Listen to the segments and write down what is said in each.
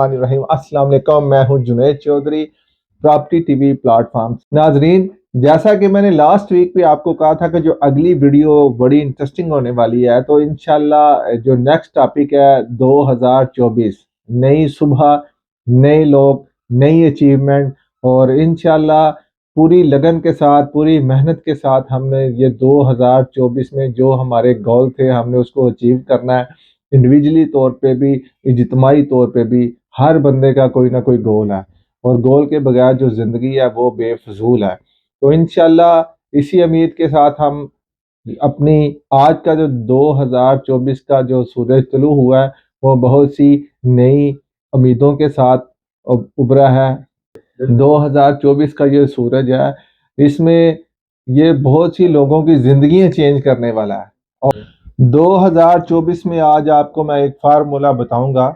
रहीम अस्सलाम वालेकुम। मैं हूं Junaid Chaudhary, property TV platform. नाजरीन, जैसा कि मैंने लास्ट वीक भी आपको कहा था कि जो अगली वीडियो बड़ी इंटरेस्टिंग होने वाली है, तो इंशाल्लाह जो नेक्स्ट टॉपिक है 2024, नई सुबह, नए लोग, नई अचीवमेंट। और इंशाल्लाह पूरी लगन के साथ, पूरी मेहनत के साथ हमने ये 2024 में जो हमारे गोल थे हमने उसको अचीव करना है। इंडिविजुअली तौर पे भी, इज्तिमाई तौर पे भी हर बंदे का कोई ना कोई गोल है, और गोल के बगैर जो ज़िंदगी है वो बेफजूल है। तो इंशाल्लाह इसी उम्मीद के साथ हम अपनी आज का जो 2024 का जो सूरज तुलू हुआ है वो बहुत सी नई उम्मीदों के साथ उभरा है। 2024 का ये सूरज है, इसमें ये बहुत सी लोगों की ज़िंदगियां चेंज करने वाला है। और 2024 में आज आपको मैं एक फार्मूला बताऊंगा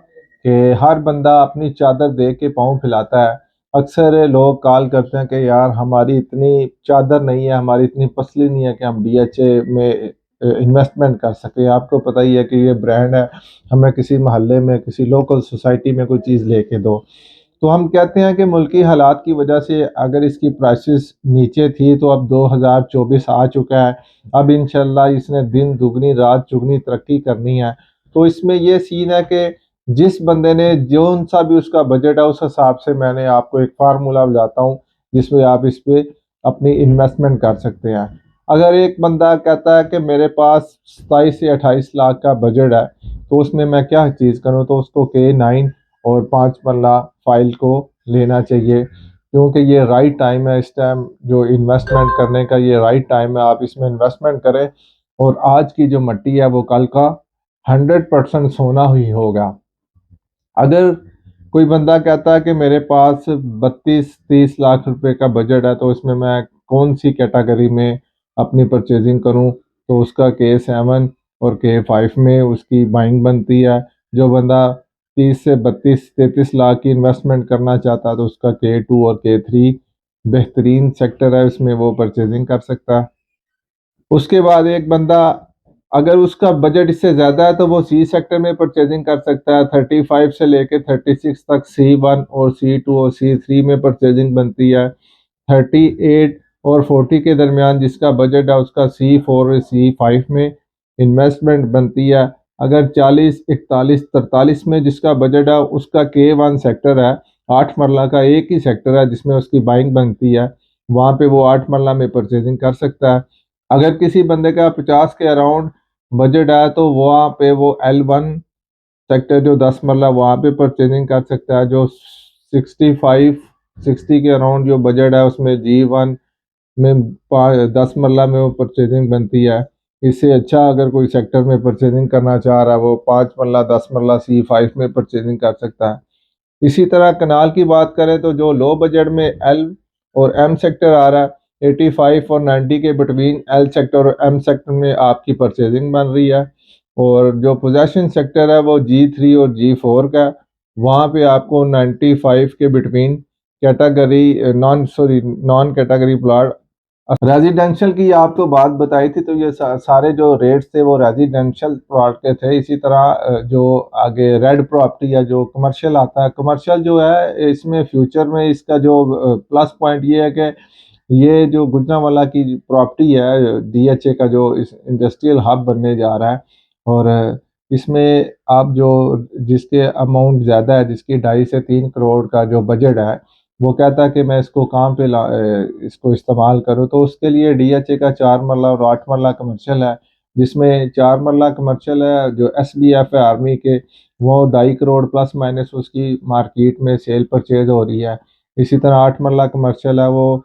कि हर बंदा अपनी चादर देख के पाँव फैलाता है। अक्सर लोग कॉल करते हैं कि यार हमारी इतनी चादर नहीं है, हमारी इतनी पसली नहीं है कि हम डीएचए में इन्वेस्टमेंट कर सके। आपको पता ही है कि ये ब्रांड है, हमें किसी मोहल्ले में, किसी लोकल सोसाइटी में कोई चीज़ लेके दो। तो हम कहते हैं कि मुल्की हालात की वजह से अगर इसकी प्राइसेस नीचे थी, तो अब 2024 आ चुका है। अब इंशाल्लाह इसने दिन दुगनी रात चुगनी तरक्की करनी है। तो इसमें ये सीन है कि जिस बंदे ने जो सा भी उसका बजट है, उस हिसाब से मैंने आपको एक फार्मूला बताता हूँ जिसमें आप इस पे अपनी इन्वेस्टमेंट कर सकते हैं। अगर एक बंदा कहता है कि मेरे पास 27 से 28 लाख का बजट है, तो उसमें मैं क्या चीज़ करूँ, तो उसको K9 और 5 पन्ना फाइल को लेना चाहिए, क्योंकि ये राइट टाइम है। इस टाइम जो इन्वेस्टमेंट करने का ये राइट टाइम है, आप इसमें इन्वेस्टमेंट करें। और आज की जो मट्टी है वो कल का 100% सोना ही होगा। अगर कोई बंदा कहता है कि मेरे पास 32-30 लाख रुपए का बजट है, तो इसमें मैं कौन सी कैटेगरी में अपनी परचेजिंग करूं, तो उसका K7 और K5 में उसकी बाइंग बनती है। जो बंदा 30 से 32-33 लाख की इन्वेस्टमेंट करना चाहता है, तो उसका K2 और K3 बेहतरीन सेक्टर है, उसमें वो परचेजिंग कर सकता है। उसके बाद एक बंदा अगर उसका बजट इससे ज़्यादा है, तो वो सी सेक्टर में परचेजिंग कर सकता है। 35 से लेके 36 तक C1 और C2 और C3 में परचेजिंग बनती है। 38 और 40 के दरमियान जिसका बजट है, उसका C4 और C5 में इन्वेस्टमेंट बनती है। अगर 40, 41, 43 में जिसका बजट है, उसका K1 सेक्टर है, 8 मरला का एक ही सेक्टर है जिसमें उसकी बाइंग बनती है। वहाँ पे वो 8 मरला में परचेजिंग कर सकता है। अगर किसी बंदे का 50 के अराउंड बजट है, तो वहाँ पे वो L1 सेक्टर जो 10 मरला, वहाँ पे परचेजिंग कर सकता है। जो 60 के अराउंड जो बजट है, उसमें G1 में 10 मरला में वो परचेजिंग बनती है। इससे अच्छा अगर कोई सेक्टर में परचेजिंग करना चाह रहा है, वो 5 मरला 10 मरला C5 में परचेजिंग कर सकता है। इसी तरह कनाल की बात करें, तो जो लो बजट में L और M सेक्टर आ रहा है, 85 और 90 के बिटवीन L सेक्टर और M सेक्टर में आपकी परचेजिंग बन रही है। और जो पोजेशन सेक्टर है वो G3 और G4 का, वहाँ पे आपको 95 के between category non category plot. Residential की आपको बात बताई थी, तो ये सारे जो रेट्स थे वो रेजिडेंशियल प्लॉट के थे। इसी तरह जो आगे रेड प्रॉपर्टी है, जो कमर्शियल आता है, कमर्शियल जो है इसमें फ्यूचर में इसका जो प्लस पॉइंट ये है कि ये जो गुजरांवाला की प्रॉपर्टी है, डीएचए का जो इस इंडस्ट्रियल हब बनने जा रहा है। और इसमें आप जो जिसके अमाउंट ज़्यादा है, जिसकी 2.5 से 3 करोड़ का जो बजट है, वो कहता है कि मैं इसको कहाँ पे इसको इस्तेमाल करूँ, तो उसके लिए डीएचए का 4 मरला और 8 मरला कमर्शियल है। जिसमें 4 मरला कमर्शियल है जो एसबीएफ है आर्मी के, वो 2.5 करोड़ प्लस माइनस उसकी मार्केट में सेल परचेज हो रही है। इसी तरह 8 मरला कमर्शियल है, वो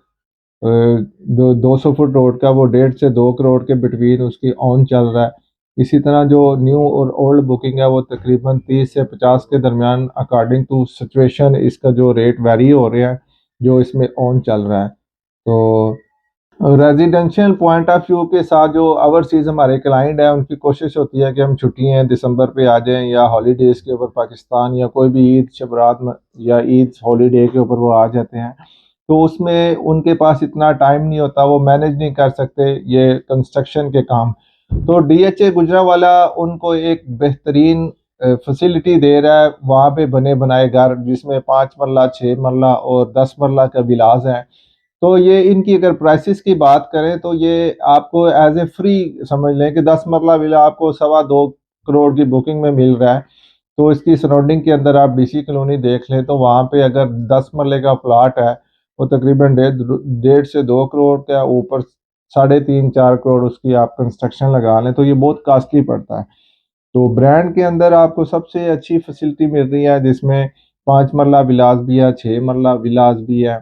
200 फुट रोड का, वो 1.5 से 2 करोड़ के बिटवीन उसकी ऑन चल रहा है। इसी तरह जो न्यू और ओल्ड बुकिंग है, वो तकरीबन 30 से 50 के दरमियान अकॉर्डिंग टू सिचुएशन इसका जो रेट वेरी हो रहा है, जो इसमें ऑन चल रहा है। तो रेजिडेंशियल पॉइंट ऑफ व्यू के साथ जो ओवरसीज हमारे क्लाइंट है, उनकी कोशिश होती है कि हम छुट्टियाँ दिसंबर पे आ जाएं, या हॉलीडेज़ के ऊपर पाकिस्तान, या कोई भी ईद शबरात या ईद हॉलीडे के ऊपर वो आ जाते हैं। तो उसमें उनके पास इतना टाइम नहीं होता, वो मैनेज नहीं कर सकते ये कंस्ट्रक्शन के काम। तो डीएचए गुजरांवाला उनको एक बेहतरीन फैसिलिटी दे रहा है वहाँ पे बने बनाए घर जिसमें 5 मरला 6 मरला और 10 मरला का विलाज है। तो ये इनकी अगर प्राइसेस की बात करें तो ये आपको एज ए फ्री समझ लें कि 10 मरला विला आपको 2.25 करोड़ की बुकिंग में मिल रहा है। तो इसकी सराउंडिंग के अंदर आप डीसी कॉलोनी देख लें तो वहाँ पे अगर 10 मरले का प्लाट है वो तकरीबन 1.5 से 2 करोड़ का, ऊपर 3.5 4 करोड़ उसकी आप कंस्ट्रक्शन लगा लें तो ये बहुत कॉस्टली पड़ता है। तो ब्रांड के अंदर आपको सबसे अच्छी फैसिलिटी मिल रही है जिसमें 5 मरला विलास भी है, 6 मरला विलास भी है।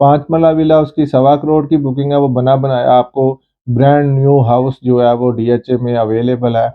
5 मरला विला उसकी 1.25 करोड़ की बुकिंग है, वो बना बनाया आपको ब्रांड न्यू हाउस जो है वो डीएचए में अवेलेबल है।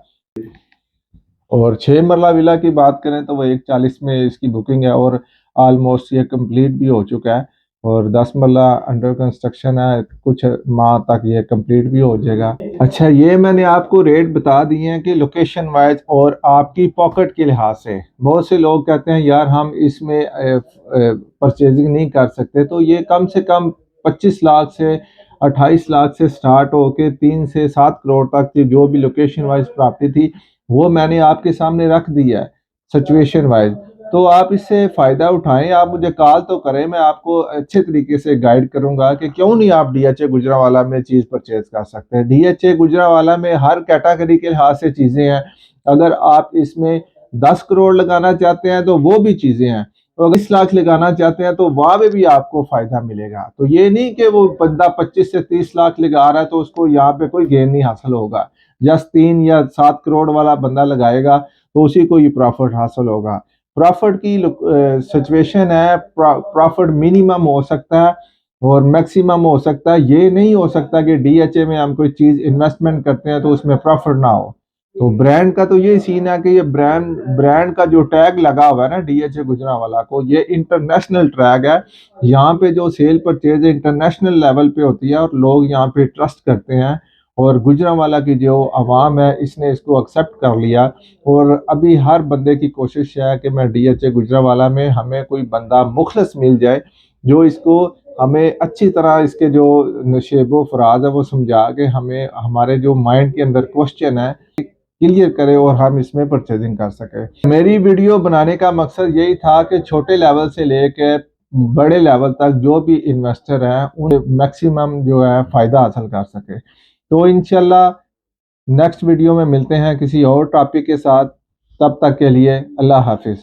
और 6 मरला विला की बात करें तो वो 1.40 में इसकी बुकिंग है और ऑलमोस्ट ये कंप्लीट भी हो चुका है। और 10 मरला अंडर कंस्ट्रक्शन है, कुछ माह तक ये कंप्लीट भी हो जाएगा। अच्छा, ये मैंने आपको रेट बता दिए हैं कि लोकेशन वाइज और आपकी पॉकेट के लिहाज से। बहुत से लोग कहते हैं यार हम इसमें परचेजिंग नहीं कर सकते, तो ये कम से कम 25 लाख से 28 लाख से स्टार्ट होके 3 से 7 करोड़ तक की जो भी लोकेशन वाइज प्रॉपर्टी थी वो मैंने आपके सामने रख दिया है सिचुएशन वाइज। तो आप इससे फ़ायदा उठाएं, आप मुझे कॉल तो करें, मैं आपको अच्छे तरीके से गाइड करूंगा कि क्यों नहीं आप डीएचए गुजरांवाला में चीज़ परचेज कर सकते हैं। डीएचए गुजरांवाला में हर कैटेगरी के लिहाज से चीज़ें हैं। अगर आप इसमें 10 करोड़ लगाना चाहते हैं तो वो भी चीज़ें हैं, तो अगर 20 लाख लगाना चाहते हैं तो वहाँ पे भी आपको फ़ायदा मिलेगा। तो ये नहीं कि वो बंदा 25 से 30 लाख लगा रहा है तो उसको यहाँ पे कोई गेन नहीं हासिल होगा। जस्ट 3 या 7 करोड़ वाला बंदा लगाएगा तो उसी को ये प्रॉफिट हासिल होगा। प्रॉफिट की सिचुएशन है, प्रॉफिट मिनिमम हो सकता है और मैक्सिमम हो सकता है। ये नहीं हो सकता कि डीएचए में हम कोई चीज़ इन्वेस्टमेंट करते हैं तो उसमें प्रॉफिट ना हो। तो ब्रांड का तो ये सीन है कि ये ब्रांड का जो टैग लगा हुआ है ना डीएचए गुजरांवाला को, ये इंटरनेशनल टैग है। यहाँ पे जो सेल परचेज इंटरनेशनल लेवल पे होती है और लोग यहाँ पे ट्रस्ट करते हैं और गुजरांवाला की जो आवाम है इसने इसको एक्सेप्ट कर लिया। और अभी हर बंदे की कोशिश है कि मैं डीएचए गुजरांवाला में हमें कोई बंदा मुखलस मिल जाए जो इसको हमें अच्छी तरह इसके जो नशेबो फराज है वो समझा के हमें हमारे जो माइंड के अंदर क्वेश्चन है क्लियर करे और हम इसमें परचेजिंग कर सके। मेरी वीडियो बनाने का मकसद यही था कि छोटे लेवल से लेकर बड़े लेवल तक जो भी इन्वेस्टर हैं उन्हें मैक्सिमम जो है फ़ायदा हासिल कर सके। तो इंशाल्लाह नेक्स्ट वीडियो में मिलते हैं किसी और टॉपिक के साथ। तब तक के लिए अल्लाह हाफिज़।